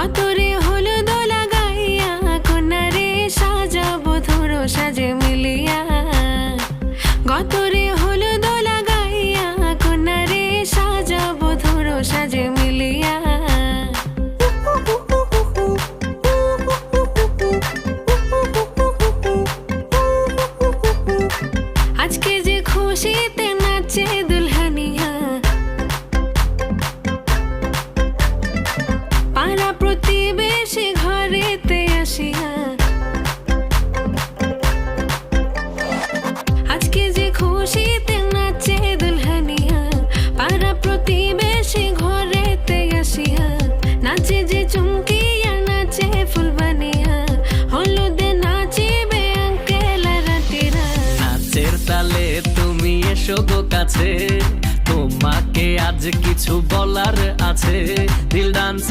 গতরে হলুদ লাগাইয়া কন্যারে সাজাবো ধরো সাজে মিলিয়া। গতরে হলুদ লাগাইয়া কন্যারে সাজাবো ধরো সাজে মিলিয়া। আজকে যে খুশিতে নাচে দুলহানিয়া, পাড়া প্রতিবেশী ঘরেতে আসিয়া। আজকে যে খুশিতে নাচে দুলহানিয়া, পাড়া প্রতিবেশী ঘরেতে আসিয়া। নাচে যে চুমকিয়া নাচে ফুলবানিয়া, হলুদে নাচিবে আঙ্কেল রাতিরা। নাচের তালে তুমি এসো গো কাছে, তোমাকে আজ কিছু বলার আছে। দিল ডান্স